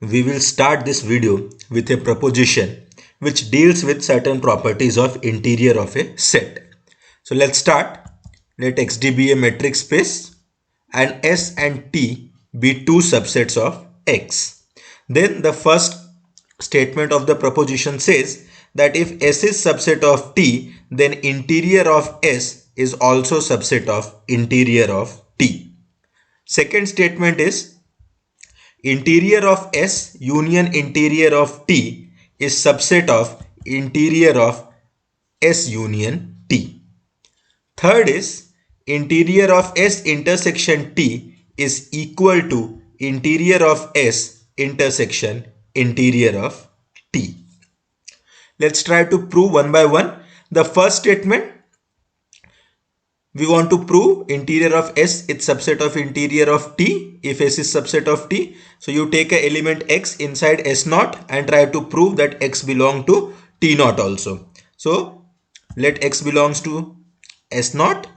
we will start this video with a proposition which deals with certain properties of interior of a set. So let's start. Let XD be a metric space and S and T be two subsets of X. Then the first statement of the proposition says that if S is subset of T, then interior of S is also subset of interior of T. Second statement is interior of S union interior of T is subset of interior of S union T. Third is interior of S intersection T is equal to interior of S intersection interior of T. Let's try to prove one by one. The first statement, we want to prove interior of S is subset of interior of T if S is subset of T. So you take a element X inside S naught and try to prove that X belong to T naught also. So let X belongs to S naught.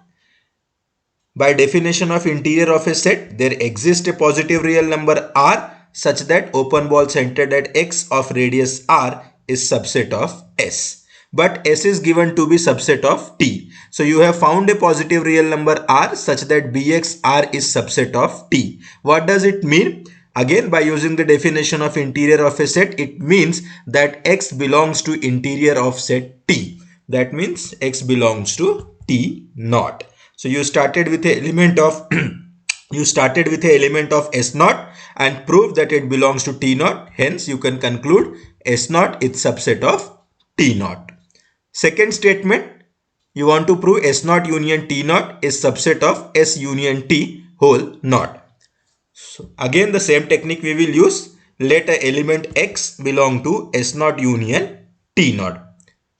By definition of interior of a set, there exists a positive real number R such that open ball centered at X of radius R is subset of S. But S is given to be subset of T. So you have found a positive real number R such that BX R is subset of T. What does it mean? Again, by using the definition of interior of a set, it means that X belongs to interior of set T. That means X belongs to T naught. So you started with a element of S naught and proved that it belongs to T naught. Hence, you can conclude S naught is subset of T naught. Second statement, you want to prove S naught union T naught is subset of S union T whole naught. So again, the same technique we will use. Let a element X belong to S naught union T naught.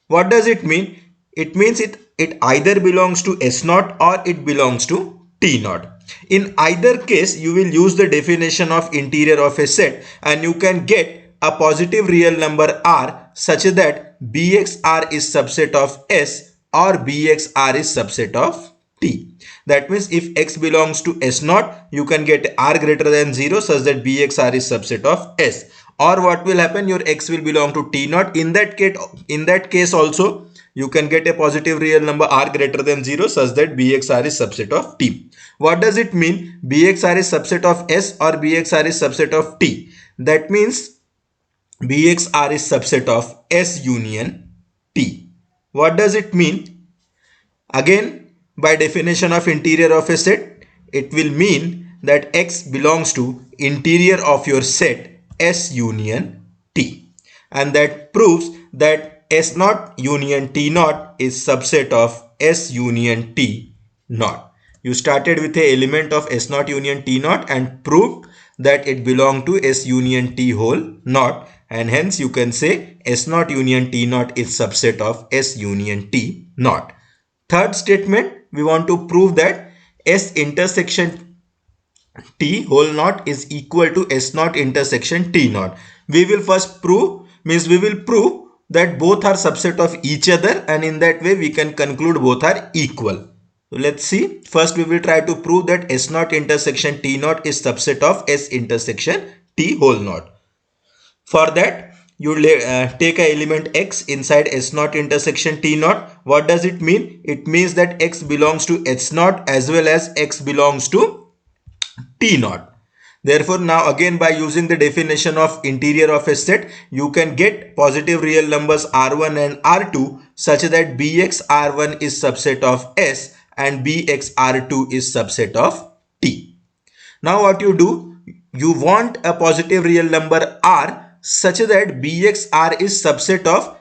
What does it mean? It means it either belongs to S naught or it belongs to T naught. In either case, you will use the definition of interior of a set and you can get a positive real number R such that BXR is subset of S or BXR is subset of T. That means if X belongs to S naught, you can get R greater than 0 such that BXR is subset of S. Or what will happen, your X will belong to T naught. In that case also, you can get a positive real number R greater than 0 such that BXR is subset of T. What does it mean? BXR is subset of S or BXR is subset of T. That means BXR is subset of S union T. What does it mean? Again, by definition of interior of a set, it will mean that X belongs to interior of your set S union T. And that proves that S naught union T naught is subset of S union T naught. You started with a element of S naught union T naught and proved that it belonged to S union T whole naught, and hence you can say S naught union T naught is subset of S union T naught. Third statement, we want to prove that S intersection T whole naught is equal to S naught intersection T naught. We will first prove, that both are subset of each other, and in that way we can conclude both are equal. So let's see. First we will try to prove that S naught intersection T naught is subset of S intersection T whole naught. For that, you take a element X inside S naught intersection T naught. What does it mean? It means that X belongs to S naught as well as X belongs to T naught. Therefore, now again by using the definition of interior of a set, you can get positive real numbers R1 and R2 such that BXR1 is subset of S and BXR2 is subset of T. Now what you do, you want a positive real number R such that BXR is subset of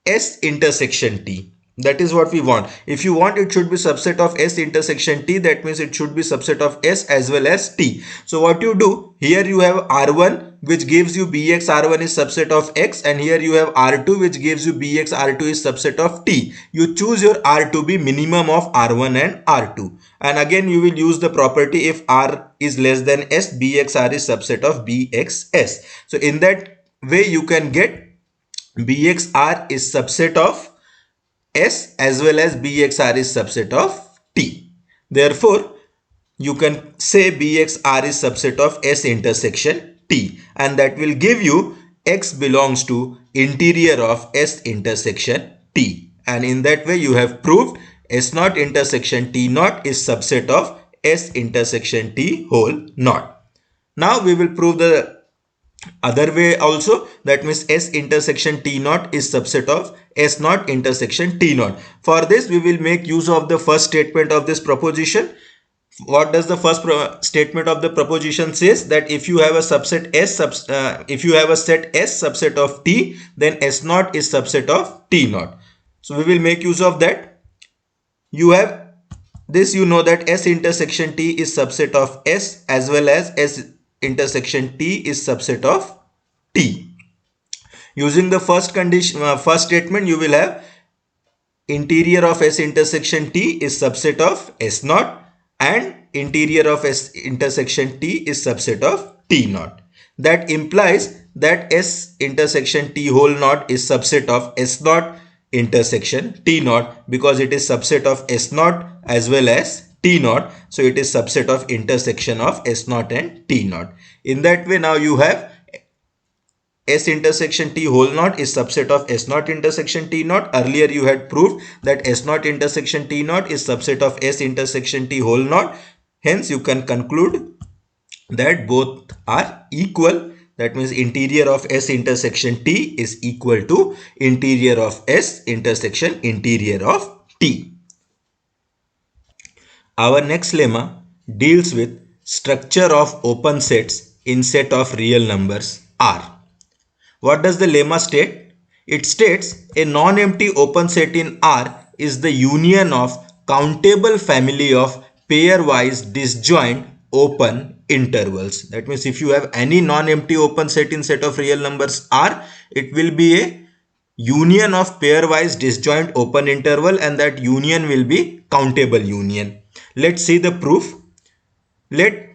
S intersection T. That is what we want. If you want, it should be subset of S intersection T. That means it should be subset of S as well as T. So what you do, here you have R1 which gives you BXR1 is subset of X, and here you have R2 which gives you BXR2 is subset of T. You choose your R to be minimum of R1 and R2. And again you will use the property if R is less than S, BXR is subset of BXS. So in that way you can get BXR is subset of S as well as BXR is subset of T. Therefore, you can say BXR is subset of S intersection T, and that will give you X belongs to interior of S intersection T, and in that way you have proved S naught intersection T naught is subset of S intersection T whole naught. Now we will prove the other way also, that means S intersection T naught is subset of S naught intersection T naught. For this we will make use of the first statement of this proposition. What does the first statement of the proposition says? That if you have a subset S if you have a set S subset of T, then S naught is subset of T naught. So we will make use of that. You have this, you know that S intersection T is subset of S, as well as S intersection T is subset of T. Using the first condition, first statement, you will have interior of S intersection T is subset of S naught, and interior of S intersection T is subset of T naught. That implies that S intersection T whole naught is subset of S naught intersection T naught, because it is subset of S naught as well as T naught. So it is subset of intersection of S naught and T naught. In that way, now you have S intersection T whole naught is subset of S naught intersection T naught. Earlier you had proved that S naught intersection T naught is subset of S intersection T whole naught. Hence you can conclude that both are equal. That means interior of S intersection T is equal to interior of S intersection interior of T. Our next lemma deals with structure of open sets in set of real numbers R. What does the lemma state? It states a non-empty open set in R is the union of countable family of pairwise disjoint open intervals. That means if you have any non-empty open set in set of real numbers R, it will be a union of pairwise disjoint open interval, and that union will be countable union. Let's see the proof. Let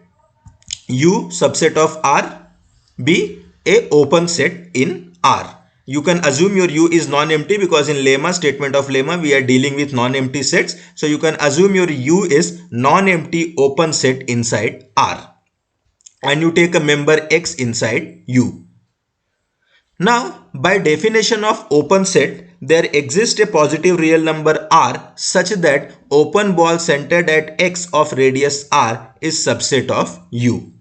U subset of R be a open set in R. You can assume your U is non-empty, because in lemma, statement of lemma, we are dealing with non-empty sets. So you can assume your U is non-empty open set inside R, and you take a member X inside U. Now, by definition of open set, there exists a positive real number R such that open ball centered at X of radius R is subset of U.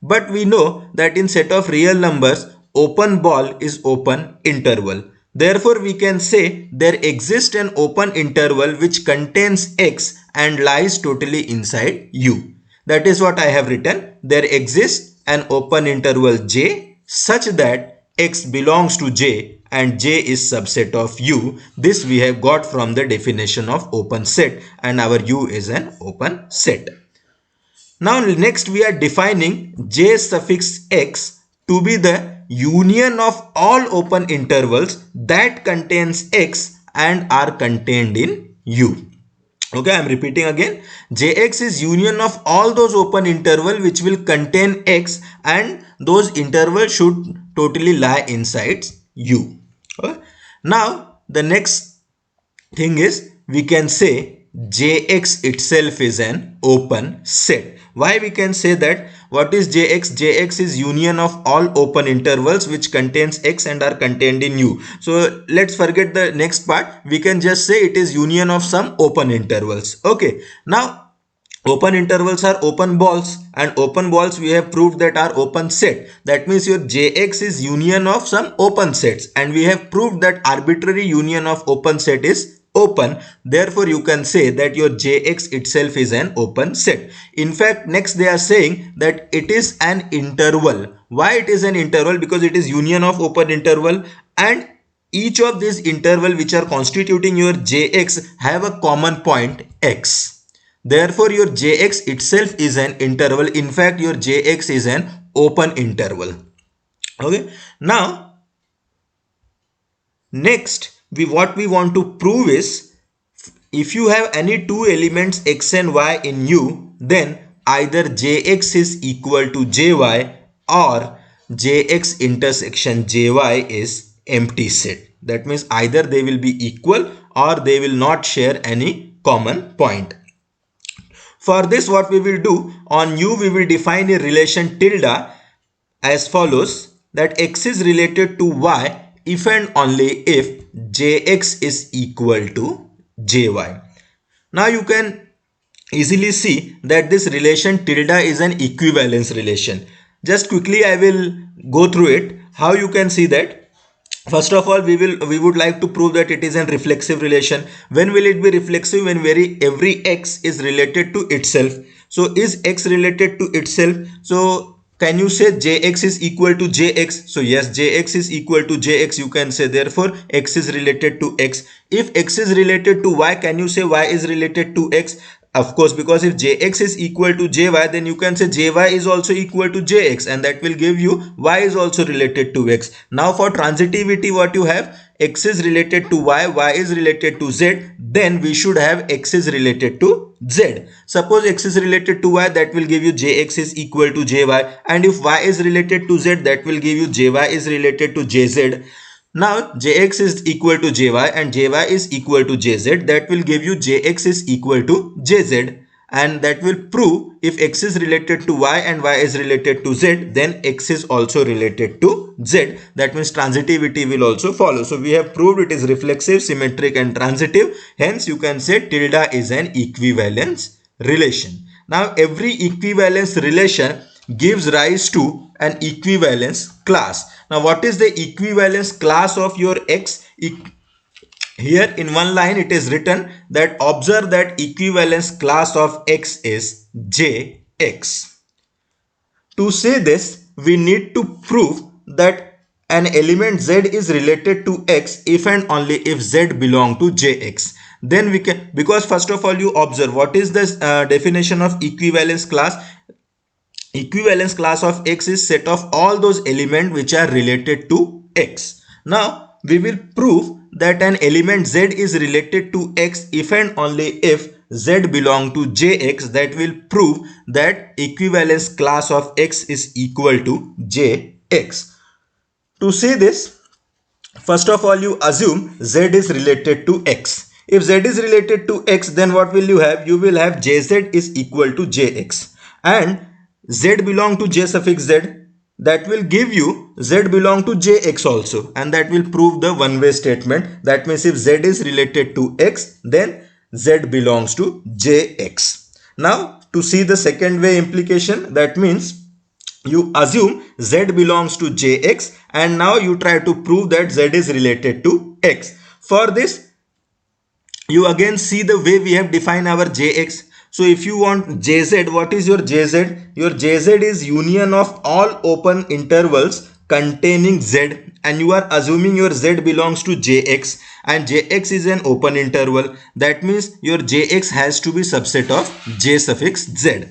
But we know that in set of real numbers, open ball is open interval. Therefore, we can say there exists an open interval which contains X and lies totally inside U. That is what I have written. There exists an open interval J such that X belongs to J and J is subset of U. This we have got from the definition of open set, and our U is an open set. Now next we are defining J suffix X to be the union of all open intervals that contains X and are contained in U. Okay, I am repeating again. Jx is union of all those open interval which will contain X, and those intervals should totally lie inside U. Okay. Now the next thing is, we can say Jx itself is an open set. Why we can say that? What is Jx? Jx is union of all open intervals which contains X and are contained in U. So let's forget the next part. We can just say it is union of some open intervals. Okay. Now open intervals are open balls, and open balls we have proved that are open set. That means your Jx is union of some open sets, and we have proved that arbitrary union of open set is open. Therefore you can say that your Jx itself is an open set. In fact, next they are saying that it is an interval. Why it is an interval? Because it is union of open interval, and each of these interval which are constituting your Jx have a common point X. Therefore your Jx itself is an interval. In fact, your Jx is an open interval. Okay. Now next what we want to prove is, if you have any two elements X and Y in U, then either Jx is equal to Jy or Jx intersection Jy is empty set. That means either they will be equal or they will not share any common point. For this, what we will do, on U we will define a relation tilde as follows, that x is related to y if and only if jx is equal to jy. Now you can easily see that this relation tilde is an equivalence relation. Just quickly I will go through it. How you can see that? First of all, we would like to prove that it is a reflexive relation. When will it be reflexive? When every x is related to itself. So is x related to itself? So can you say jx is equal to jx? So yes, jx is equal to jx. You can say therefore x is related to x. If x is related to y, can you say y is related to x? Of course, because if jx is equal to jy, then you can say jy is also equal to jx, and that will give you y is also related to x. Now for transitivity, what you have, x is related to y, y is related to z, then we should have x is related to z. Suppose x is related to y, that will give you jx is equal to jy, and if y is related to z, that will give you jy is related to jz. Now jx is equal to jy and jy is equal to jz, that will give you jx is equal to jz, and that will prove if x is related to y and y is related to z, then x is also related to z. That means transitivity will also follow. So we have proved it is reflexive, symmetric and transitive. Hence you can say tilde is an equivalence relation. Now every equivalence relation gives rise to an equivalence class. Now what is the equivalence class of your x? Here in one line it is written that observe that equivalence class of x is jx. To say this, we need to prove that an element z is related to x if and only if z belong to jx. Then we can, because first of all you observe what is this definition of equivalence class. Equivalence class of x is set of all those elements which are related to x. Now we will prove that an element z is related to x if and only if z belong to jx. That will prove that equivalence class of x is equal to jx. To say this, first of all you assume z is related to x. If z is related to x, then what will you have? You will have jz is equal to jx, and z belong to j suffix z, that will give you z belong to jx also, and that will prove the one-way statement. That means if z is related to x, then z belongs to jx. Now to see the second way implication, that means you assume z belongs to jx and now you try to prove that z is related to x. For this, you again see the way we have defined our jx. So if you want jz, what is your jz? Your jz is union of all open intervals containing z, and you are assuming your z belongs to jx, and jx is an open interval. That means your jx has to be subset of j suffix z.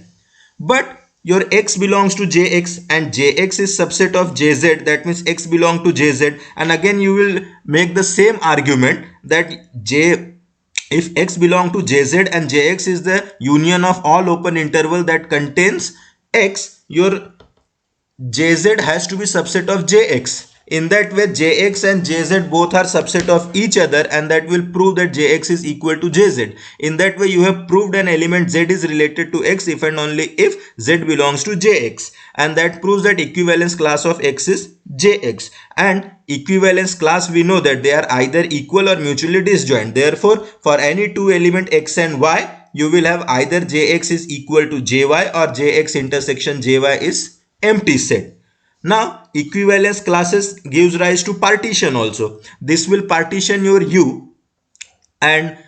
But your x belongs to jx and jx is subset of jz, that means x belongs to jz, and again you will make the same argument that if x belong to jz and jx is the union of all open interval that contains x, your jz has to be subset of jx. In that way, jx and jz both are subset of each other, and that will prove that jx is equal to jz. In that way, you have proved an element z is related to x if and only if z belongs to jx, and that proves that equivalence class of x is jx. And equivalence class, we know that they are either equal or mutually disjoint. Therefore, for any two element x and y, you will have either jx is equal to jy or jx intersection jy is empty set. Now equivalence classes gives rise to partition also. This will partition your U, and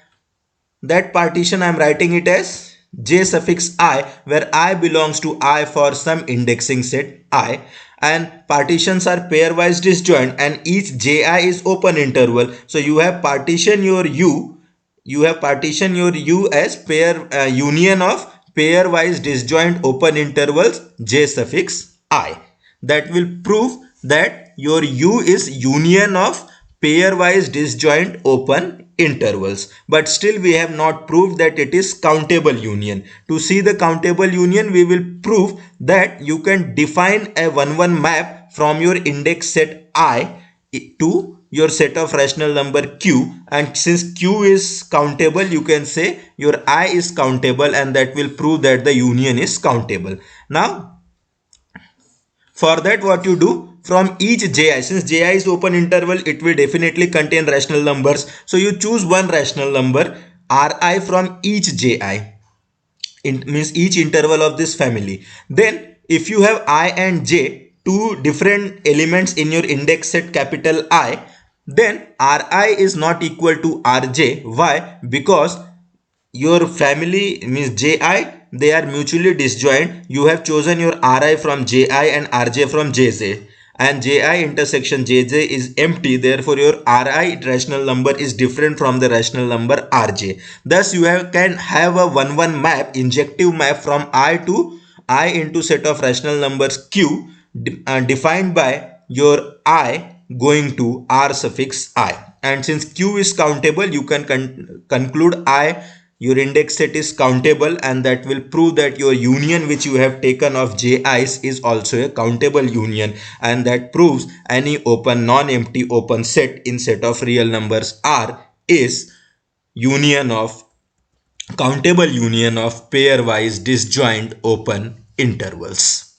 that partition I am writing it as j suffix I, where I belongs to I for some indexing set I, and partitions are pairwise disjoint and each ji is open interval. So you have partition your U, as pair union of pairwise disjoint open intervals j suffix I. That will prove that your U is union of pairwise disjoint open intervals. But still we have not proved that it is countable union. To see the countable union, we will prove that you can define a 1-1 map from your index set I to your set of rational number q, and since q is countable, you can say your I is countable, and that will prove that the union is countable. Now For that, what you do, from each ji, since ji is open interval, it will definitely contain rational numbers. So you choose one rational number ri from each ji, means each interval of this family. Then if you have I and j, two different elements in your index set capital I, then ri is not equal to rj. Why? Because your family means ji, they are mutually disjoint. You have chosen your ri from ji and rj from jj, and ji intersection jj is empty, therefore your ri rational number is different from the rational number rj. Thus you can have a 1-1 map, injective map from I to I into set of rational numbers q, defined by your I going to r suffix I. And since q is countable, you can conclude I, your index set is countable, and that will prove that your union which you have taken of ji's is also a countable union, and that proves any open non-empty open set in set of real numbers R is union of countable union of pairwise disjoint open intervals.